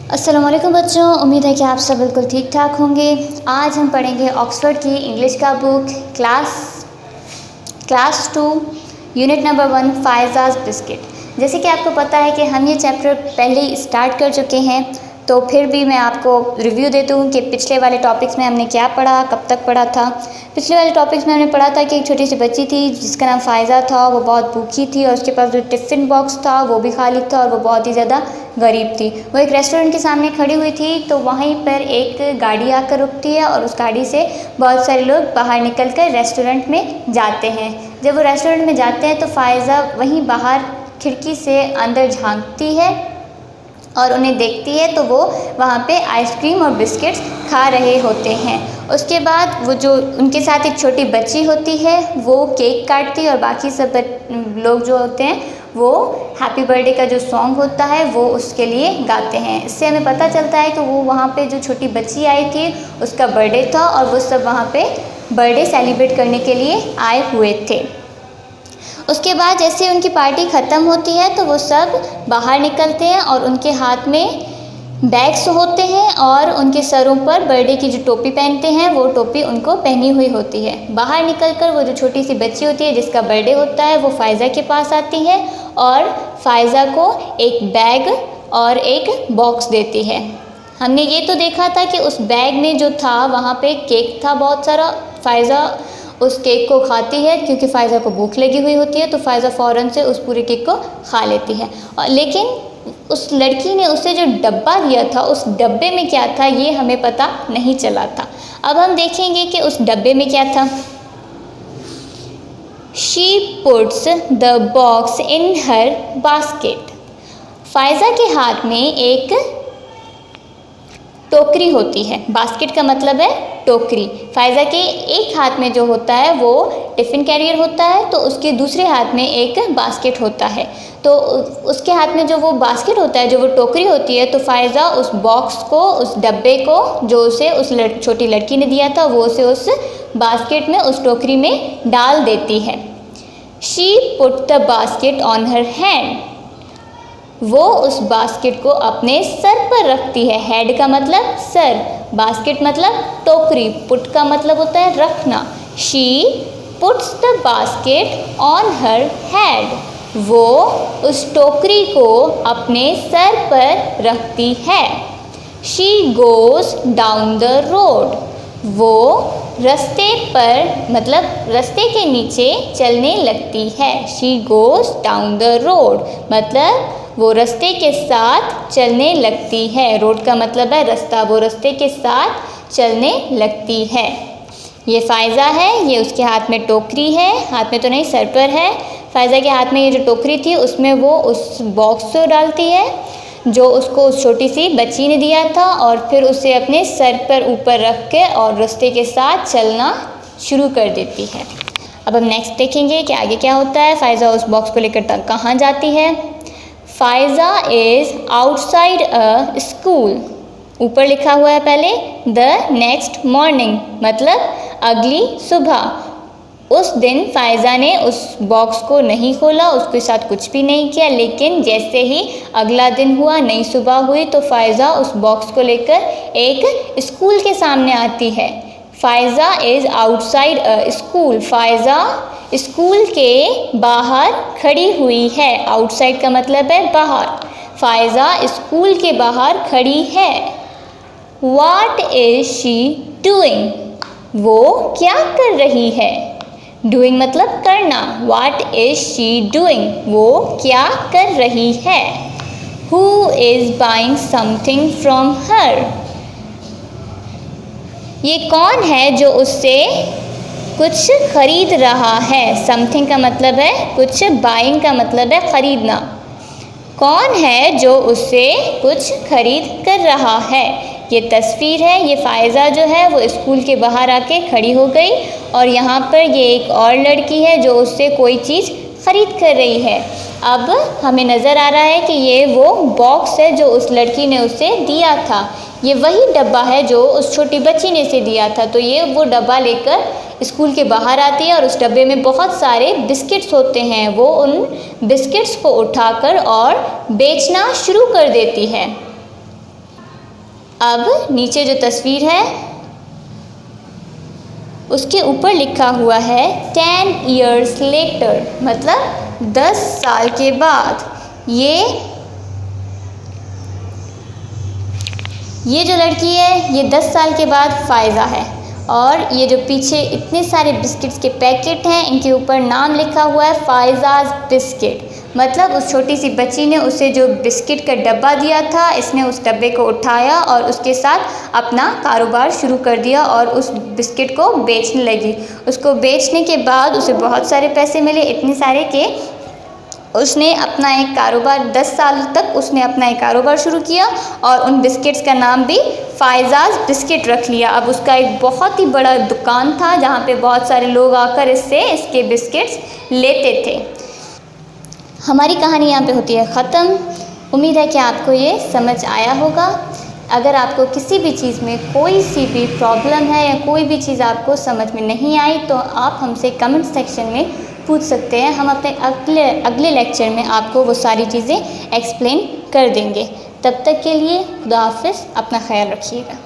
अस्सलाम वालेकुम बच्चों, उम्मीद है कि आप सब बिल्कुल ठीक ठाक होंगे। आज हम पढ़ेंगे ऑक्सफोर्ड की इंग्लिश का बुक क्लास 2 यूनिट नंबर 1 फायज़ाज़ बिस्किट। जैसे कि आपको पता है कि हम ये चैप्टर पहले ही स्टार्ट कर चुके हैं, तो फिर भी मैं आपको रिव्यू देती हूँ कि पिछले वाले टॉपिक्स में हमने क्या पढ़ा, कब तक पढ़ा था। पिछले वाले टॉपिक्स में हमने पढ़ा था कि एक छोटी सी बच्ची थी जिसका नाम फ़ायज़ा था। वो बहुत भूखी थी और उसके पास जो टिफ़िन बॉक्स था वो भी खाली था और वो बहुत ही ज़्यादा गरीब थी। वो एक रेस्टोरेंट के सामने खड़ी हुई थी, तो वहीं पर एक गाड़ी आकर रुकती है और उस गाड़ी से बहुत सारे लोग बाहर निकलकर रेस्टोरेंट में जाते हैं। जब वो रेस्टोरेंट में जाते हैं तो फ़ायज़ा वहीं बाहर खिड़की से अंदर झांकती है और उन्हें देखती है, तो वो वहाँ पे आइसक्रीम और बिस्किट्स खा रहे होते हैं। उसके बाद वो जो उनके साथ एक छोटी बच्ची होती है वो केक काटती है और बाकी सब लोग जो होते हैं वो हैप्पी बर्थडे का जो सॉन्ग होता है वो उसके लिए गाते हैं। इससे हमें पता चलता है कि वो वहाँ पे जो छोटी बच्ची आई थी उसका बर्थडे था और वो सब वहाँ पे बर्थडे सेलिब्रेट करने के लिए आए हुए थे। उसके बाद जैसे उनकी पार्टी ख़त्म होती है तो वो सब बाहर निकलते हैं और उनके हाथ में बैग्स होते हैं और उनके सरों पर बर्थडे की जो टोपी पहनते हैं वो टोपी उनको पहनी हुई होती है। बाहर निकलकर वो जो छोटी सी बच्ची होती है जिसका बर्थडे होता है वो फ़ायज़ा के पास आती है और फ़ायज़ा को एक बैग और एक बॉक्स देती है। हमने ये तो देखा था कि उस बैग में जो था वहाँ पे केक था बहुत सारा। फ़ायज़ा उस केक को खाती है क्योंकि फ़ायज़ा को भूख लगी हुई होती है, तो फ़ायज़ा फ़ौरन से उस पूरे केक को खा लेती है। और लेकिन उस लड़की ने उसे जो डब्बा दिया था उस डब्बे में क्या था ये हमें पता नहीं चला था। अब हम देखेंगे कि उस डब्बे में क्या था। She puts the box in her basket. Faiza के हाथ में एक टोकरी होती है। बास्केट का मतलब है टोकरी। फ़ायज़ा के एक हाथ में जो होता है वो टिफ़िन कैरियर होता है, तो उसके दूसरे हाथ में एक बास्केट होता है। तो उसके हाथ में जो वो बास्केट होता है, जो वो टोकरी होती है, तो फ़ायज़ा उस बॉक्स को, उस डब्बे को जो उसे उस छोटी लड़की ने दिया था वो उसे उस बास्केट में, उस टोकरी में डाल देती है। She put the basket on her hand. वो उस बास्केट को अपने सर पर रखती है। हेड का मतलब सर, बास्केट मतलब टोकरी, पुट का मतलब होता है रखना। She puts the basket on her head. वो उस टोकरी को अपने सर पर रखती है। She goes down the road. वो रास्ते पर मतलब रास्ते के नीचे चलने लगती है। She goes down the road मतलब वो रास्ते के साथ चलने लगती है। रोड का मतलब है रास्ता, वो रास्ते के साथ चलने लगती है। ये फ़ायज़ा है, ये उसके हाथ में टोकरी है, हाथ में तो नहीं सर पर है। फ़ायज़ा के हाथ में ये जो टोकरी थी उसमें वो उस बॉक्स को डालती है जो उसको उस छोटी सी बच्ची ने दिया था और फिर उसे अपने सर पर ऊपर रख के और रास्ते के साथ चलना शुरू कर देती है। अब हम नेक्स्ट देखेंगे कि आगे क्या होता है। फ़ायज़ा उस बॉक्स को लेकर कहाँ जाती है। Faiza is outside a school. ऊपर लिखा हुआ है पहले द नेक्स्ट मॉर्निंग मतलब अगली सुबह। उस दिन फ़ायज़ा ने उस बॉक्स को नहीं खोला, उसके साथ कुछ भी नहीं किया, लेकिन जैसे ही अगला दिन हुआ, नई सुबह हुई, तो फ़ायज़ा उस बॉक्स को लेकर एक स्कूल के सामने आती है। Faiza is outside a school. Faiza school के बाहर खड़ी हुई है। आउटसाइड का मतलब है बाहर। फ़ायज़ा स्कूल के बाहर खड़ी है। What is she doing? वो क्या कर रही है। Doing मतलब करना। What is she doing? वो क्या कर रही है। Who is buying something from her? ये कौन है जो उससे कुछ खरीद रहा है। समथिंग का मतलब है कुछ, बाइंग का मतलब है खरीदना। कौन है जो उससे कुछ खरीद कर रहा है। ये तस्वीर है, ये फ़ायज़ा जो है वो स्कूल के बाहर आके खड़ी हो गई और यहाँ पर ये एक और लड़की है जो उससे कोई चीज़ खरीद कर रही है। अब हमें नज़र आ रहा है कि ये वो बॉक्स है जो उस लड़की ने उसे दिया था। ये वही डब्बा है जो उस छोटी बच्ची ने उसे दिया था। तो ये वो डब्बा लेकर स्कूल के बाहर आती है और उस डब्बे में बहुत सारे बिस्किट्स होते हैं। वो उन बिस्किट्स को उठाकर और बेचना शुरू कर देती है। अब नीचे जो तस्वीर है उसके ऊपर लिखा हुआ है 10 years later, मतलब 10 साल के बाद। ये जो लड़की है ये 10 साल के बाद फ़ायज़ा है। और ये जो पीछे इतने सारे बिस्किट्स के पैकेट हैं इनके ऊपर नाम लिखा हुआ है फ़ायज़ाज़ बिस्किट, मतलब उस छोटी सी बच्ची ने उसे जो बिस्किट का डब्बा दिया था, इसने उस डब्बे को उठाया और उसके साथ अपना कारोबार शुरू कर दिया और उस बिस्किट को बेचने लगी। उसको बेचने के बाद उसे बहुत सारे पैसे मिले, इतने सारे कि उसने अपना एक कारोबार 10 साल तक उसने अपना एक कारोबार शुरू किया और उन बिस्किट्स का नाम भी फ़ायज़ाज़ बिस्किट रख लिया। अब उसका एक बहुत ही बड़ा दुकान था जहाँ पे बहुत सारे लोग आकर इसके बिस्किट्स लेते थे। हमारी कहानी यहाँ पे होती है ख़त्म। उम्मीद है कि आपको ये समझ आया होगा। अगर आपको किसी भी चीज़ में कोई सी भी प्रॉब्लम है या कोई भी चीज़ आपको समझ में नहीं आई तो आप हमसे कमेंट सेक्शन में पूछ सकते हैं। हम अपने अगले लेक्चर में आपको वो सारी चीज़ें एक्सप्लेन कर देंगे। तब तक के लिए खुदा हाफ़िज़, अपना ख्याल रखिएगा।